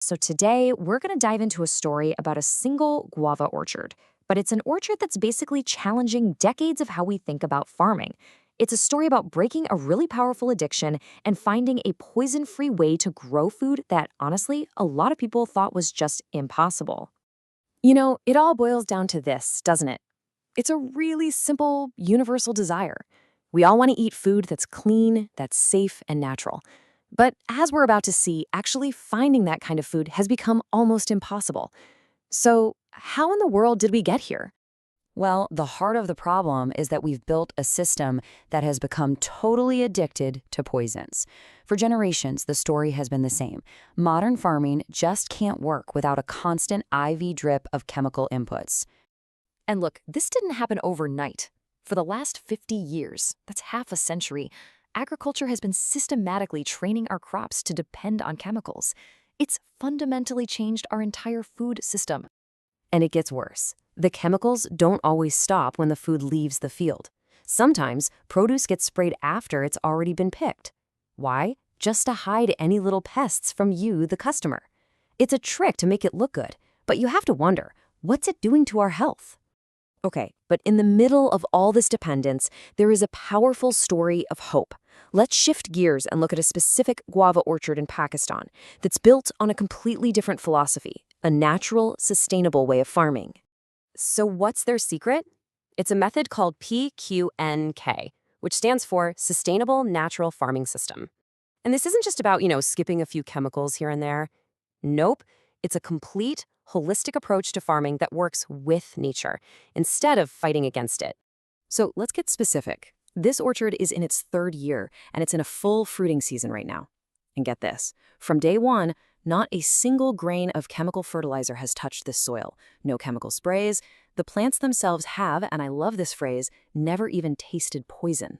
So today, we're going to dive into a story about a single guava orchard, but it's an orchard that's basically challenging decades of how we think about farming. It's a story about breaking a really powerful addiction and finding a poison-free way to grow food that, honestly, a lot of people thought was just impossible. It all boils down to this, doesn't it? It's a really simple, universal desire. We all want to eat food that's clean, that's safe, and natural. But as we're about to see, actually finding that kind of food has become almost impossible. So, how in the world did we get here? Well, the heart of the problem is that we've built a system that has become totally addicted to poisons. For generations, the story has been the same. Modern farming just can't work without a constant IV drip of chemical inputs. And look, this didn't happen overnight. For the last 50 years, that's half a century, agriculture has been systematically training our crops to depend on chemicals. It's fundamentally changed our entire food system. And it gets worse. The chemicals don't always stop when the food leaves the field. Sometimes, produce gets sprayed after it's already been picked. Why? Just to hide any little pests from you, the customer. It's a trick to make it look good, but you have to wonder, what's it doing to our health? Okay, but in the middle of all this dependence, there is a powerful story of hope. Let's shift gears and look at a specific guava orchard in Pakistan that's built on a completely different philosophy, a natural, sustainable way of farming. So what's their secret? It's a method called PQNK, which stands for Sustainable Natural Farming System. And this isn't just about, skipping a few chemicals here and there. Nope, it's a complete, holistic approach to farming that works with nature instead of fighting against it. So let's get specific. This orchard is in its third year, and it's in a full fruiting season right now. And get this, from day one, not a single grain of chemical fertilizer has touched this soil. No chemical sprays. The plants themselves have, and I love this phrase, never even tasted poison.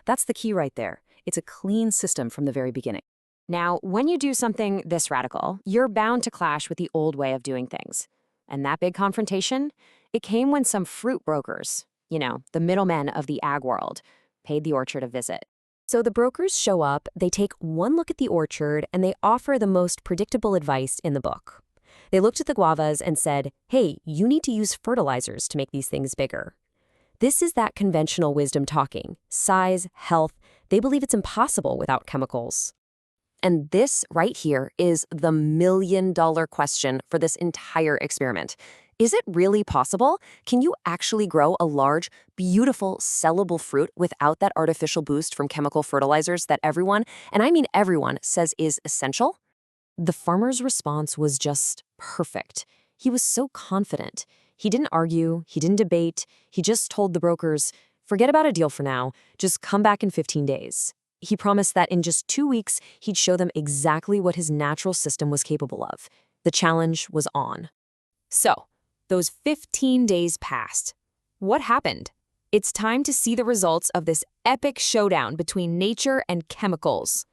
That's the key right there. It's a clean system from the very beginning. Now, when you do something this radical, you're bound to clash with the old way of doing things. And that big confrontation? It came when some fruit brokers, the middlemen of the ag world, paid the orchard a visit. So the brokers show up, they take one look at the orchard, and they offer the most predictable advice in the book. They looked at the guavas and said, hey, you need to use fertilizers to make these things bigger. This is that conventional wisdom talking. Size, health, they believe it's impossible without chemicals. And this right here is the million-dollar question for this entire experiment. Is it really possible? Can you actually grow a large, beautiful, sellable fruit without that artificial boost from chemical fertilizers that everyone, and I mean everyone, says is essential? The farmer's response was just perfect. He was so confident. He didn't argue, he didn't debate, he just told the brokers, forget about a deal for now, just come back in 15 days. He promised that in just 2 weeks, he'd show them exactly what his natural system was capable of. The challenge was on. So, those 15 days passed. What happened? It's time to see the results of this epic showdown between nature and chemicals.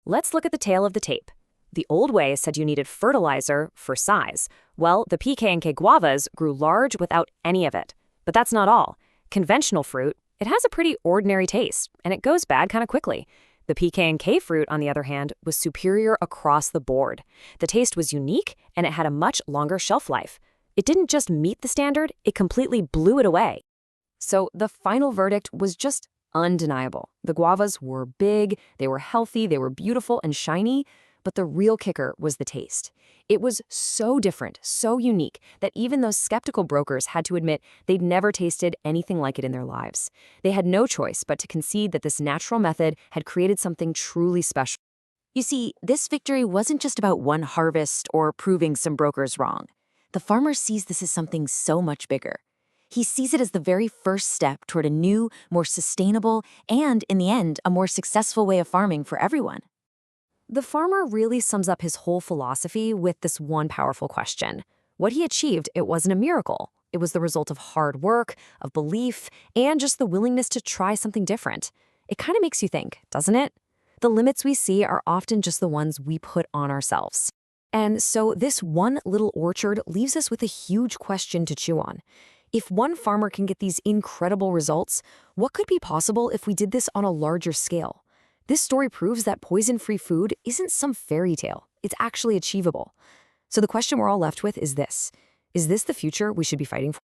Let's look at the tail of the tape. The old way said you needed fertilizer for size. Well, the PKNK guavas grew large without any of it. But that's not all. Conventional fruit, it has a pretty ordinary taste, and it goes bad kind of quickly. The PKNK fruit, on the other hand, was superior across the board. The taste was unique, and it had a much longer shelf life. It didn't just meet the standard, it completely blew it away. So the final verdict was just undeniable. The guavas were big, they were healthy, they were beautiful and shiny, but the real kicker was the taste. It was so different, so unique, that even those skeptical brokers had to admit they'd never tasted anything like it in their lives. They had no choice but to concede that this natural method had created something truly special. You see, this victory wasn't just about one harvest or proving some brokers wrong. The farmer sees this as something so much bigger. He sees it as the very first step toward a new, more sustainable, and, in the end, a more successful way of farming for everyone. The farmer really sums up his whole philosophy with this one powerful question. What he achieved, it wasn't a miracle. It was the result of hard work, of belief, and just the willingness to try something different. It kind of makes you think, doesn't it? The limits we see are often just the ones we put on ourselves. And so this one little orchard leaves us with a huge question to chew on. If one farmer can get these incredible results, what could be possible if we did this on a larger scale? This story proves that poison-free food isn't some fairy tale. It's actually achievable. So the question we're all left with is this: is this the future we should be fighting for?